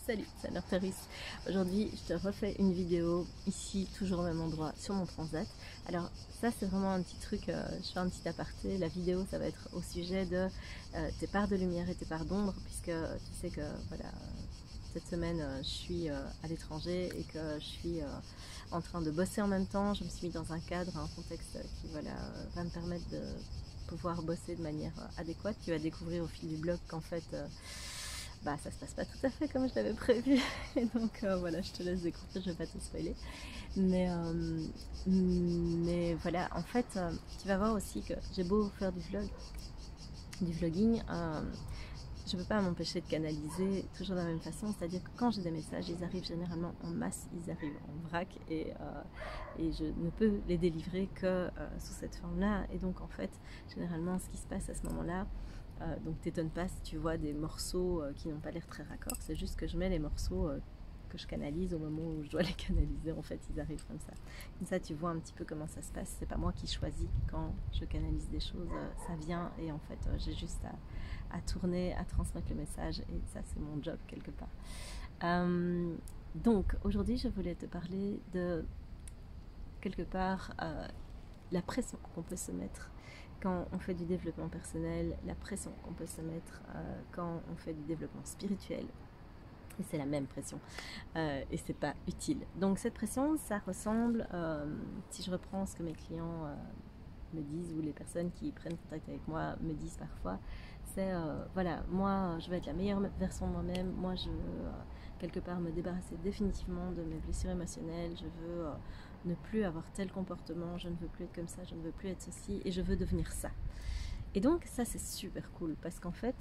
Salut, c'est Norteris. Aujourd'hui, je te refais une vidéo ici, toujours au même endroit, sur mon transat. Alors ça, c'est vraiment un petit truc, je fais un petit aparté. La vidéo, ça va être au sujet de tes parts de lumière et tes parts d'ombre, puisque tu sais que voilà, cette semaine, je suis à l'étranger et que je suis en train de bosser en même temps. Je me suis mis dans un cadre, un contexte qui voilà, va me permettre de pouvoir bosser de manière adéquate. Tu vas découvrir au fil du blog qu'en fait ça se passe pas tout à fait comme je l'avais prévu. Et donc voilà, je te laisse découvrir, je vais pas te spoiler. Mais voilà, en fait, tu vas voir aussi que j'ai beau faire du vlogging, je peux pas m'empêcher de canaliser toujours de la même façon. C'est-à-dire que quand j'ai des messages, ils arrivent généralement en masse, ils arrivent en vrac et je ne peux les délivrer que sous cette forme-là. Et donc en fait, généralement, ce qui se passe à ce moment-là, donc t'étonnes pas si tu vois des morceaux qui n'ont pas l'air très raccords, c'est juste que je mets les morceaux que je canalise au moment où je dois les canaliser. En fait, ils arrivent comme ça. Comme ça, tu vois un petit peu comment ça se passe. C'est pas moi qui choisis quand je canalise des choses, ça vient et en fait, j'ai juste à tourner, à transmettre le message et ça, c'est mon job quelque part. Donc, aujourd'hui, je voulais te parler de quelque part la pression qu'on peut se mettre quand on fait du développement personnel, la pression qu'on peut se mettre quand on fait du développement spirituel. Et c'est la même pression. Et c'est pas utile. Donc cette pression, ça ressemble, si je reprends ce que mes clients me disent, ou les personnes qui prennent contact avec moi me disent parfois, c'est voilà, moi je veux être la meilleure version de moi-même, moi je veux quelque part me débarrasser définitivement de mes blessures émotionnelles, je veux ne plus avoir tel comportement, je ne veux plus être comme ça, je ne veux plus être ceci, et je veux devenir ça. Et donc ça c'est super cool, parce qu'en fait,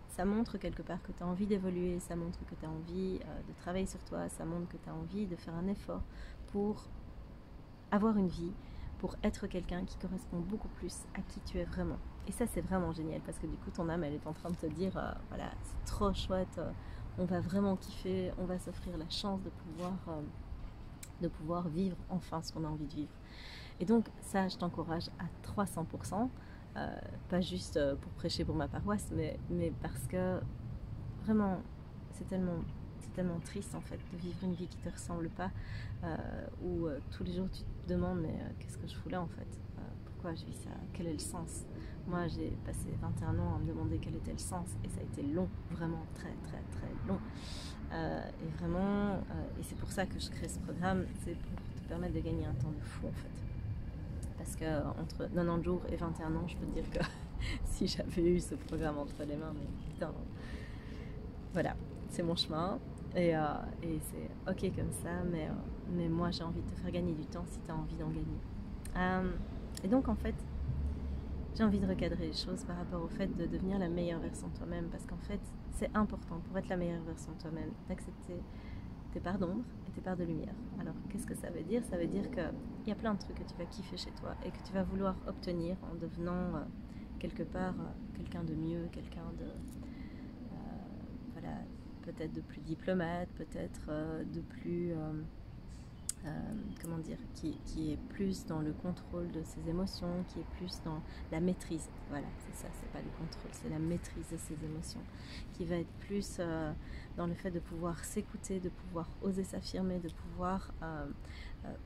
ça montre quelque part que tu as envie d'évoluer, ça montre que tu as envie de travailler sur toi, ça montre que tu as envie de faire un effort pour avoir une vie, pour être quelqu'un qui correspond beaucoup plus à qui tu es vraiment. Et ça c'est vraiment génial, parce que du coup ton âme elle est en train de te dire voilà, c'est trop chouette, on va vraiment kiffer, on va s'offrir la chance de pouvoir vivre enfin ce qu'on a envie de vivre. Et donc ça, je t'encourage à 300%, pas juste pour prêcher pour ma paroisse, mais parce que vraiment, c'est tellement triste en fait de vivre une vie qui ne te ressemble pas, où tous les jours tu te demandes mais qu'est-ce que je fous là en fait, pourquoi je vis ça, quel est le sens. Moi j'ai passé 21 ans à me demander quel était le sens et ça a été long, vraiment très long. Et vraiment, et c'est pour ça que je crée ce programme, c'est pour te permettre de gagner un temps de fou en fait. Parce que entre 90 jours et 21 ans, je peux te dire que si j'avais eu ce programme entre les mains, mais putain, voilà, c'est mon chemin et c'est ok comme ça, mais moi j'ai envie de te faire gagner du temps si tu as envie d'en gagner. Et donc en fait, j'ai envie de recadrer les choses par rapport au fait de devenir la meilleure version de toi-même, parce qu'en fait, c'est important pour être la meilleure version de toi-même d'accepter tes parts d'ombre et tes parts de lumière. Alors, qu'est-ce que ça veut dire? Ça veut dire qu'il y a plein de trucs que tu vas kiffer chez toi et que tu vas vouloir obtenir en devenant quelque part quelqu'un de mieux, quelqu'un de voilà, peut-être de plus diplomate, peut-être de plus comment dire, qui est plus dans le contrôle de ses émotions, qui est plus dans la maîtrise. Voilà, c'est ça, c'est pas le contrôle, c'est la maîtrise de ses émotions, qui va être plus dans le fait de pouvoir s'écouter, de pouvoir oser s'affirmer, de pouvoir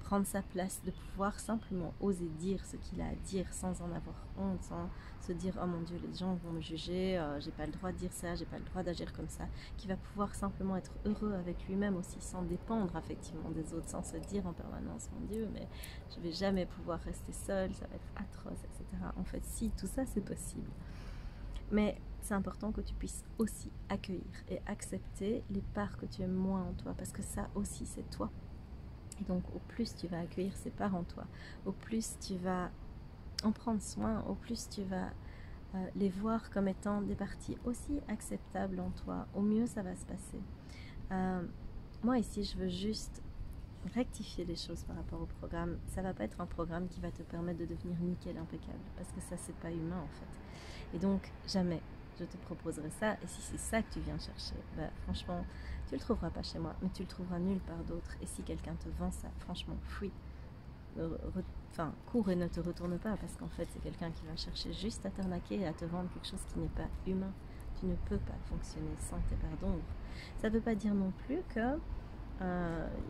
prendre sa place, de pouvoir simplement oser dire ce qu'il a à dire sans en avoir honte, sans se dire oh mon Dieu, les gens vont me juger, j'ai pas le droit de dire ça, j'ai pas le droit d'agir comme ça, qui va pouvoir simplement être heureux avec lui-même aussi, sans dépendre effectivement des autres, sans se dire en permanence mon Dieu, mais je vais jamais pouvoir rester seule, ça va être atroce, etc. En fait, si, tout ça c'est possible. Mais c'est important que tu puisses aussi accueillir et accepter les parts que tu aimes moins en toi, parce que ça aussi c'est toi. Et donc au plus tu vas accueillir ces parts en toi, au plus tu vas en prendre soin, au plus tu vas les voir comme étant des parties aussi acceptables en toi, au mieux ça va se passer. Moi ici je veux juste rectifier les choses par rapport au programme. Ça va pas être un programme qui va te permettre de devenir nickel, impeccable, parce que ça c'est pas humain en fait. Et donc jamais je te proposerai ça, et si c'est ça que tu viens chercher, bah, franchement tu le trouveras pas chez moi, mais tu le trouveras nulle part d'autre. Et si quelqu'un te vend ça, franchement fuis, enfin cours et ne te retourne pas, parce qu'en fait c'est quelqu'un qui va chercher juste à t'arnaquer et à te vendre quelque chose qui n'est pas humain. Tu ne peux pas fonctionner sans tes parts d'ombre. Ça ne veut pas dire non plus que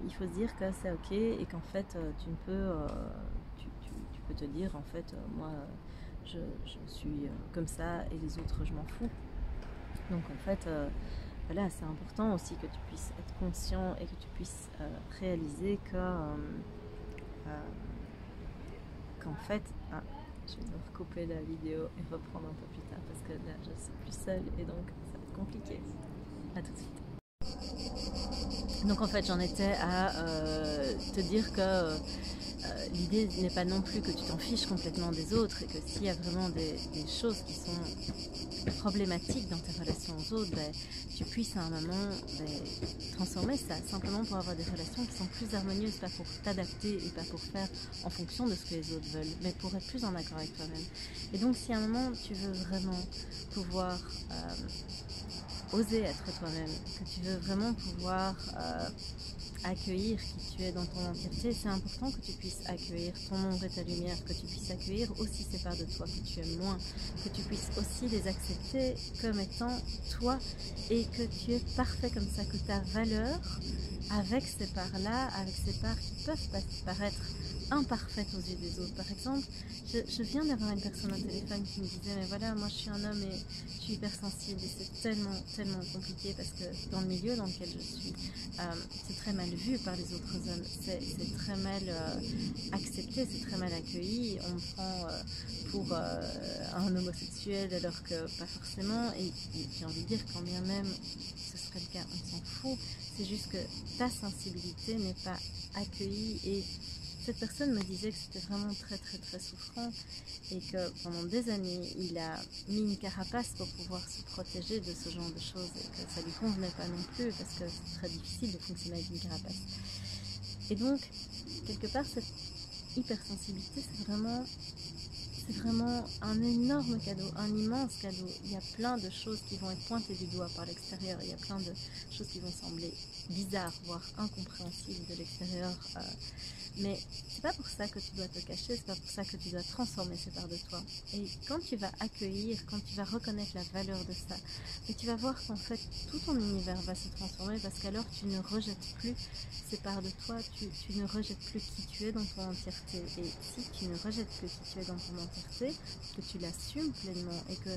il faut se dire que c'est ok et qu'en fait tu peux te dire en fait moi je suis comme ça et les autres je m'en fous. Donc en fait voilà, c'est important aussi que tu puisses être conscient et que tu puisses réaliser qu'en fait je vais devoir couper la vidéo et reprendre un peu plus tard parce que là je suis plus seule et donc ça va être compliqué. À tout de suite. Donc en fait j'en étais à te dire que l'idée n'est pas non plus que tu t'en fiches complètement des autres et que s'il y a vraiment des choses qui sont problématiques dans tes relations aux autres, tu puisses à un moment transformer ça simplement pour avoir des relations qui sont plus harmonieuses, pas pour t'adapter et pas pour faire en fonction de ce que les autres veulent, mais pour être plus en accord avec toi-même. Et donc si à un moment tu veux vraiment pouvoir oser être toi-même, que tu veux vraiment pouvoir accueillir qui tu es dans ton entièreté, c'est important que tu puisses accueillir ton ombre et ta lumière, que tu puisses accueillir aussi ces parts de toi que tu aimes moins, que tu puisses aussi les accepter comme étant toi et que tu es parfait comme ça, que ta valeur avec ces parts-là, avec ces parts qui peuvent paraître imparfaites aux yeux des autres. Par exemple, je viens d'avoir une personne au téléphone qui me disait mais voilà, moi je suis un homme et je suis hypersensible et c'est tellement compliqué parce que dans le milieu dans lequel je suis, c'est très mal vu par les autres hommes, c'est très mal accepté, c'est très mal accueilli, on me prend pour un homosexuel alors que pas forcément, et j'ai envie de dire quand bien même ce serait le cas, on s'en fout, c'est juste que ta sensibilité n'est pas accueillie. Et cette personne me disait que c'était vraiment très souffrant et que pendant des années il a mis une carapace pour pouvoir se protéger de ce genre de choses et que ça lui convenait pas non plus parce que c'est très difficile de fonctionner avec une carapace. Et donc quelque part cette hypersensibilité c'est vraiment un énorme cadeau, un immense cadeau. Il y a plein de choses qui vont être pointées du doigt par l'extérieur, il y a plein de choses qui vont sembler bizarres, voire incompréhensibles de l'extérieur, mais c'est pas pour ça que tu dois te cacher, c'est pas pour ça que tu dois transformer ces parts de toi. Et quand tu vas accueillir, quand tu vas reconnaître la valeur de ça, et tu vas voir qu'en fait tout ton univers va se transformer parce qu'alors tu ne rejettes plus ces parts de toi, tu ne rejettes plus qui tu es dans ton entièreté. Et si tu ne rejettes plus qui tu es dans ton entièreté, que tu l'assumes pleinement et que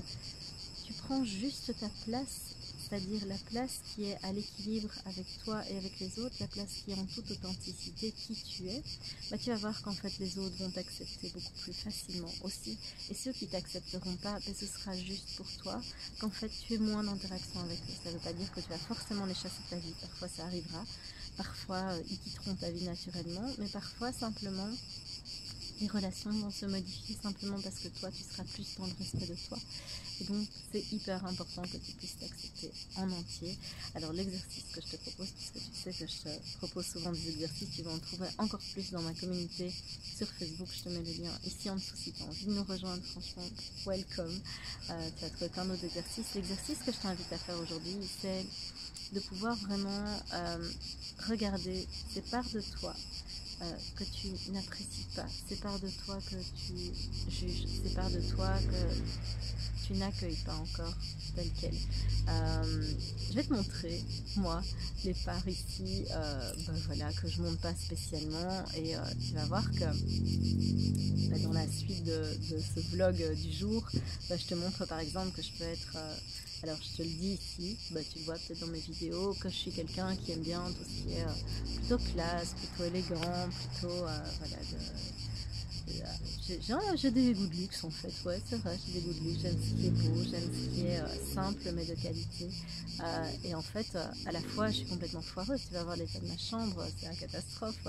tu prends juste ta place, c'est-à-dire la place qui est à l'équilibre avec toi et avec les autres, la place qui est en toute authenticité qui tu es, tu vas voir qu'en fait les autres vont t'accepter beaucoup plus facilement aussi. Et ceux qui t'accepteront pas, ce sera juste pour toi, qu'en fait tu aies moins d'interaction avec eux. Ça ne veut pas dire que tu vas forcément les chasser de ta vie, parfois ça arrivera, parfois ils quitteront ta vie naturellement, mais parfois simplement les relations vont se modifier simplement parce que toi tu seras plus dans le respect de toi. Et donc c'est hyper important que tu puisses t'accepter en entier. Alors l'exercice que je te propose, puisque tu sais que je te propose souvent des exercices, tu vas en trouver encore plus dans ma communauté sur Facebook, je te mets le lien ici en dessous si tu as envie de nous rejoindre, franchement, welcome. Tu vas trouver plein d'autres exercices. L'exercice que je t'invite à faire aujourd'hui, c'est de pouvoir vraiment regarder ces parts de toi que tu n'apprécies pas, ces parts de toi que tu juges, ces parts de toi que tu n'accueilles pas encore telles quelles. Je vais te montrer, moi, les parts ici, voilà, que je ne monte pas spécialement, et tu vas voir que dans la suite de ce vlog du jour, je te montre par exemple que je peux être... alors je te le dis ici, tu le vois peut-être dans mes vidéos, que je suis quelqu'un qui aime bien tout ce qui est plutôt classe, plutôt élégant, plutôt voilà, j'ai des goûts de luxe en fait, ouais c'est vrai, j'ai des goûts de luxe, j'aime ce qui est beau, j'aime ce qui est simple mais de qualité, et en fait à la fois je suis complètement foireuse, tu vas voir l'état de ma chambre, c'est la catastrophe,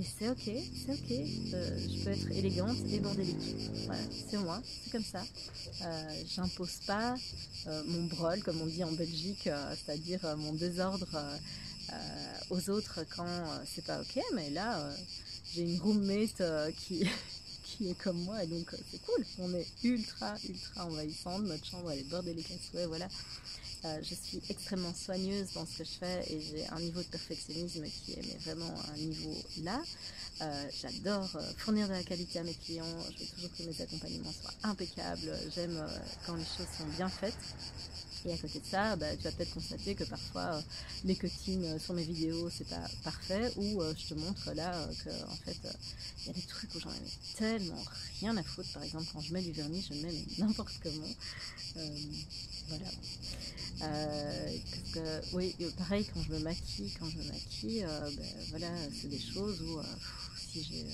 et c'est ok, je peux être élégante et bordélique, voilà, c'est moi, c'est comme ça, j'impose pas mon brol comme on dit en Belgique, c'est-à-dire mon désordre aux autres quand c'est pas ok, mais là j'ai une roommate qui est comme moi et donc c'est cool, on est ultra envahissante, notre chambre elle est bordélique à souhait, voilà. Je suis extrêmement soigneuse dans ce que je fais et j'ai un niveau de perfectionnisme qui est vraiment un niveau là. J'adore fournir de la qualité à mes clients, je veux toujours que mes accompagnements soient impeccables, j'aime quand les choses sont bien faites. Et à côté de ça, bah, tu vas peut-être constater que parfois les cuttings sur mes vidéos c'est pas parfait, ou je te montre là que en fait il y a des trucs où j'en ai tellement rien à foutre. Par exemple, quand je mets du vernis, je le mets n'importe comment. Voilà. Oui, pareil quand je me maquille, ben, voilà, c'est des choses où si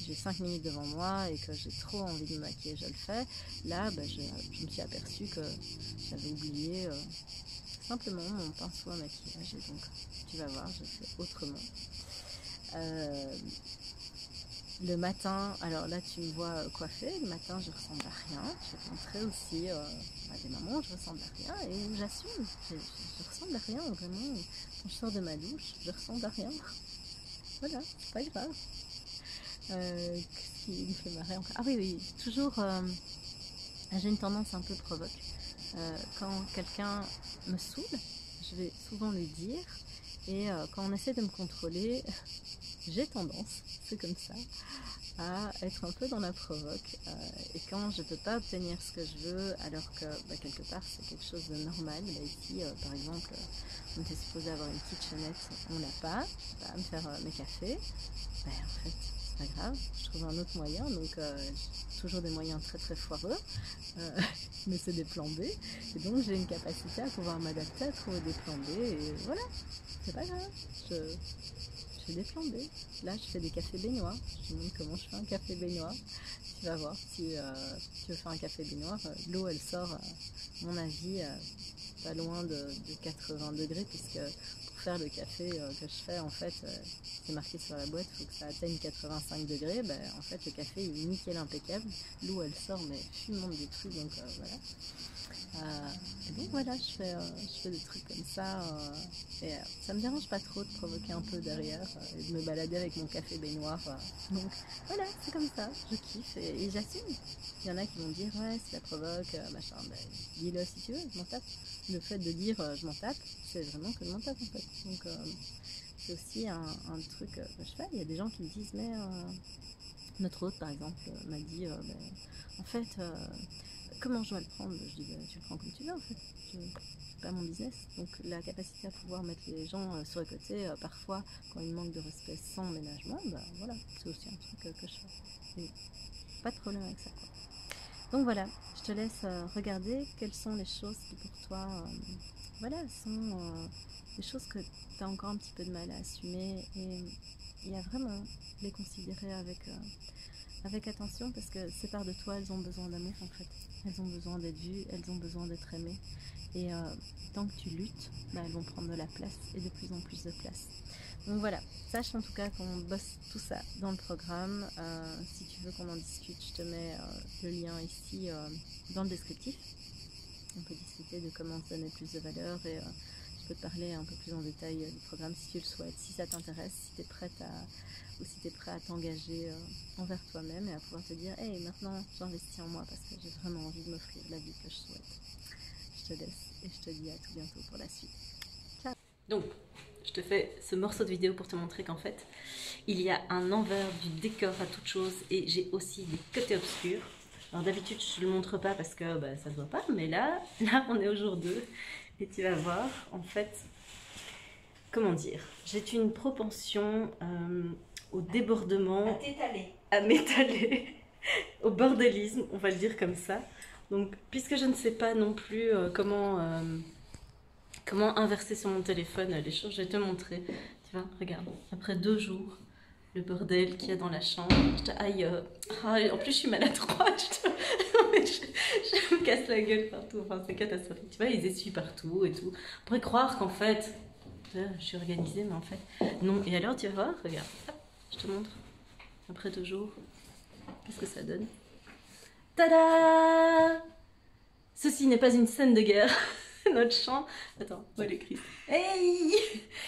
j'ai 5 minutes devant moi et que j'ai trop envie de me maquiller, je le fais. Là, ben, je me suis aperçue que j'avais oublié simplement mon pinceau à maquillage, et donc tu vas voir, je fais autrement. Le matin, alors là tu me vois coiffée, le matin je ressemble à rien. Je vais te montrer aussi à des moments où je ressemble à rien, et j'assume, je ressemble à rien vraiment. Quand je sors de ma douche, je ressemble à rien. Voilà, c'est pas grave. Qu'est-ce qui me fait marrer encore? Ah oui, toujours j'ai une tendance un peu provoque. Quand quelqu'un me saoule, je vais souvent lui dire, et quand on essaie de me contrôler, j'ai tendance, c'est comme ça, à être un peu dans la provoque, et quand je peux pas obtenir ce que je veux, alors que bah, quelque part c'est quelque chose de normal, bah, ici par exemple on était supposé avoir une kitchenette, on l'a pas, bah, me faire mes cafés, bah, en fait c'est pas grave, je trouve un autre moyen, donc toujours des moyens très très foireux, mais c'est des plans B, et donc j'ai une capacité à pouvoir m'adapter à trouver des plans B, et voilà, c'est pas grave, je fais des plans B. Là je fais des cafés baignoires, je te montre comment je fais un café baignoire, tu vas voir, si tu veux faire un café baignoire, l'eau elle sort à mon avis pas loin de 80 degrés, puisque pour faire le café que je fais, en fait c'est marqué sur la boîte, il faut que ça atteigne 85 degrés, ben, en fait le café est nickel impeccable, l'eau elle sort mais fumante des trucs, donc voilà. Et donc voilà, je fais des trucs comme ça, et ça me dérange pas trop de provoquer un peu derrière et de me balader avec mon café baignoire, donc voilà, c'est comme ça, je kiffe et j'assume. Il y en a qui vont dire ouais c'est la provoque, machin, ben, dis-le si tu veux, je m'en tape. Le fait de dire je m'en tape, c'est vraiment que je m'en tape en fait, donc c'est aussi un truc que je fais. Il y a des gens qui me disent mais notre hôte par exemple m'a dit ben, en fait comment je dois le prendre? Je dis, bah, tu le prends comme tu veux en fait, c'est pas mon business. Donc la capacité à pouvoir mettre les gens sur le côté, parfois quand ils manquent de respect sans ménagement, bah voilà, c'est aussi un truc que je fais. Et pas de problème avec ça, quoi. Donc voilà, je te laisse regarder quelles sont les choses qui pour toi, voilà, sont des choses que tu as encore un petit peu de mal à assumer, et il y a vraiment les considérer avec attention, parce que ces parts de toi, elles ont besoin d'amour en fait. Elles ont besoin d'être vues, elles ont besoin d'être aimées. Et tant que tu luttes, bah, elles vont prendre de la place, et de plus en plus de place. Donc voilà, sache en tout cas qu'on bosse tout ça dans le programme. Si tu veux qu'on en discute, je te mets le lien ici dans le descriptif. On peut discuter de comment se donner plus de valeur, et je peux te parler un peu plus en détail du programme si tu le souhaites, si ça t'intéresse, si tu es prête ou si tu es prêt à t'engager envers toi-même et à pouvoir te dire hey, maintenant j'investis en moi parce que j'ai vraiment envie de m'offrir la vie que je souhaite. Je te laisse et je te dis à tout bientôt pour la suite. Ciao. Donc, je te fais ce morceau de vidéo pour te montrer qu'en fait, il y a un envers du décor à toute chose, et j'ai aussi des côtés obscurs. Alors d'habitude, je ne le montre pas parce que bah, ça ne se voit pas, mais là, on est au jour 2 et tu vas voir, en fait, comment dire, j'ai une propension au débordement, à m'étaler, au bordélisme, on va le dire comme ça. Donc, puisque je ne sais pas non plus comment inverser sur mon téléphone les choses, je vais te montrer. Tu vois, regarde, après 2 jours, le bordel qu'il y a dans la chambre. Aïe, en plus je suis maladroite, je me casse la gueule partout, enfin c'est catastrophique. Tu vois, ils essuient partout et tout. On pourrait croire qu'en fait, je suis organisée, mais en fait, non. Et alors, tu vas voir, regarde, hop, je te montre. Après 2 jours, qu'est-ce que ça donne? Tada! Ceci n'est pas une scène de guerre. Notre chant. Attends, où est l'écrit? Hey!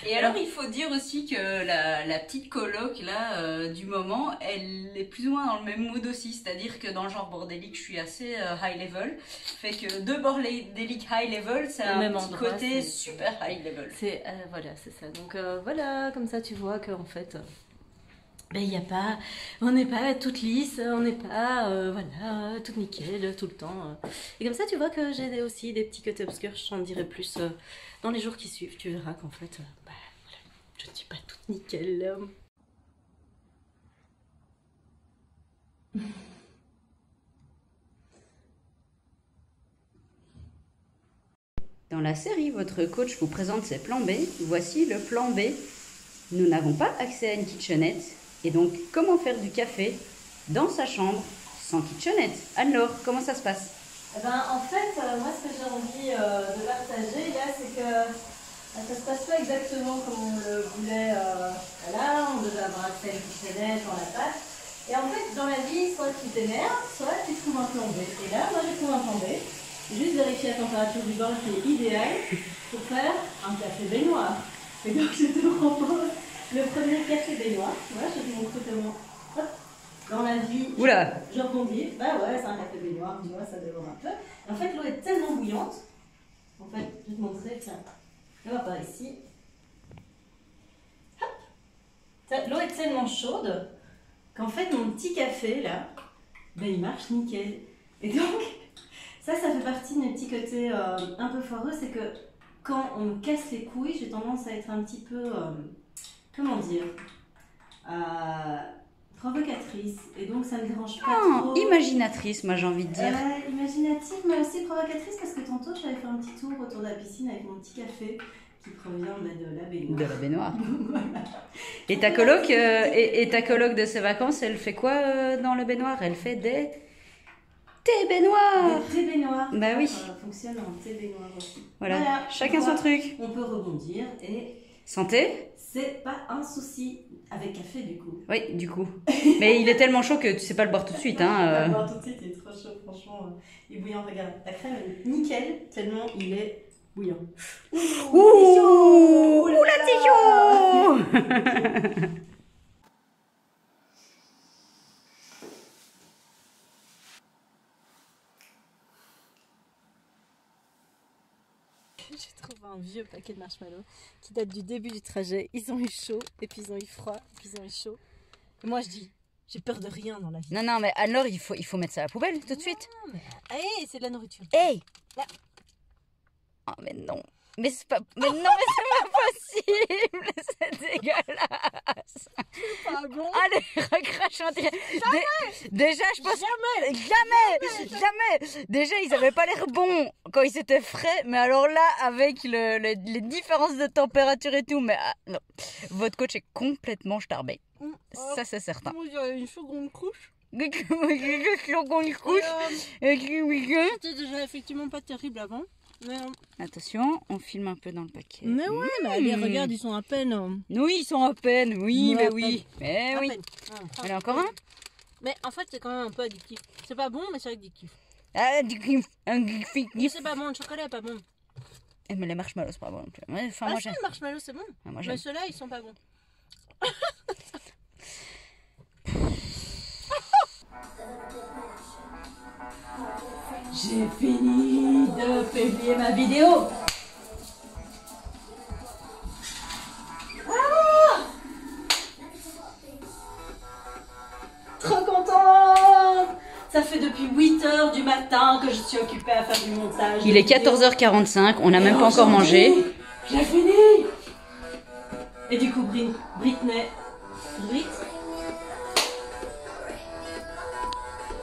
Et alors, il faut dire aussi que la petite coloc là du moment, elle est plus ou moins dans le même mood aussi, c'est-à-dire que dans le genre bordélique, je suis assez high level, fait que de bordélique high level, c'est un petit côté super high level. C'est voilà, c'est ça. Donc voilà, comme ça tu vois que en fait, ben il y a pas, on n'est pas toute lisse, on n'est pas voilà, toute nickel tout le temps. Et comme ça tu vois que j'ai aussi des petits côtés obscurs, je t'en dirai plus dans les jours qui suivent, tu verras qu'en fait bah, voilà, je ne suis pas toute nickel. Dans la série, votre coach vous présente ses plans B. Voici le plan B. Nous n'avons pas accès à une kitchenette. Et donc, comment faire du café dans sa chambre sans kitchenette? Anne-Laure, comment ça se passe? Eh ben, en fait, moi ce que j'ai envie de partager là, c'est que ça se passe pas exactement comme on le voulait. Voilà, on devait avoir accès à une kitchenette, on l'a pas. Et en fait, dans la vie, soit tu t'énerves, soit tu trouves un plan B. Et là, moi j'ai trouvé un plan B. Juste vérifier la température du bain qui est idéale pour faire un café baignoire. Et donc je te propose le premier café baignoire. Voilà, je te montre comment. Hop. Dans la vie, Oula. je rebondis. Bah ouais, c'est un café baignoire, tu vois, ça dévore un peu. Et en fait, l'eau est tellement bouillante. En fait, je vais te montrer, tiens. On va par ici. Hop. L'eau est tellement chaude qu'en fait, mon petit café là, ben, il marche nickel. Et donc. Ça fait partie de mes petits côtés un peu foireux, c'est que quand on me casse les couilles, j'ai tendance à être un petit peu, comment dire, provocatrice. Et donc ça me dérange pas trop. Imaginatrice, moi j'ai envie de dire. Imaginative, mais aussi provocatrice, parce que tantôt j'avais fait un petit tour autour de la piscine avec mon petit café qui provient de la baignoire. De la baignoire. Voilà. Et ta coloc, et ta coloc de ses vacances, elle fait quoi dans la baignoire? Elle fait des... thé baignoire. Des thé baignoire. Bah oui. Ça fonctionne en thé baignoire aussi. Voilà. Chacun son truc. On peut rebondir et... Santé. C'est pas un souci. Avec café du coup. Oui, du coup. Mais il est tellement chaud que tu sais pas le boire tout de suite. Hein, le boire tout de suite, il est trop chaud, franchement. Il est bouillant, regarde. La crème est nickel, tellement il est bouillant. Ouh, là c'est chaud. J'ai trouvé un vieux paquet de marshmallows qui date du début du trajet. Ils ont eu chaud, et puis ils ont eu froid, et puis ils ont eu chaud. Et moi je dis, j'ai peur de rien dans la vie. Non, mais alors il faut mettre ça à la poubelle tout de suite. Non, mais hey, c'est de la nourriture. Hey. Là. Oh mais non. Mais c'est pas... Mais non, mais c'est pas possible. C'est dégueulasse. C'est pas bon. Allez, recrache un tir. Déjà, je pense... Jamais. Déjà, ils avaient pas l'air bons quand ils étaient frais. Mais alors là, avec les différences de température et tout, mais non. Votre coach est complètement starbé. Ça, c'est certain. Moi, j'ai une seconde couche. C'était déjà effectivement pas terrible avant. Mais... Attention, on filme un peu dans le paquet. Mais ouais, mais allez, regarde, ils sont à peine. Oui, ils sont à peine, oui, mais oui. Mais oui. Allez, encore un. Mais en fait, c'est quand même un peu addictif. C'est pas bon, mais c'est addictif. Addictif. Mais c'est pas bon, le chocolat est pas bon. Mais les marshmallows, c'est pas bon. Enfin, moi, le marshmallow, c'est bon. Moi, mais ceux-là, ils sont pas bons. J'ai fini de publier ma vidéo. Ah, trop contente. Ça fait depuis 8h du matin que je suis occupée à faire du montage. Il est 14h45, on n'a même pas encore mangé. J'ai fini. Et du coup, Britney, je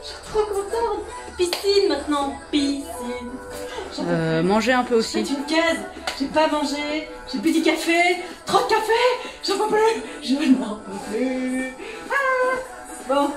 suis trop contente. Piscine maintenant, piscine. Manger un peu aussi. C'est une case. J'ai pas mangé, j'ai plus du café, trop de café, j'en peux plus, je n'en peux plus. Ah bon.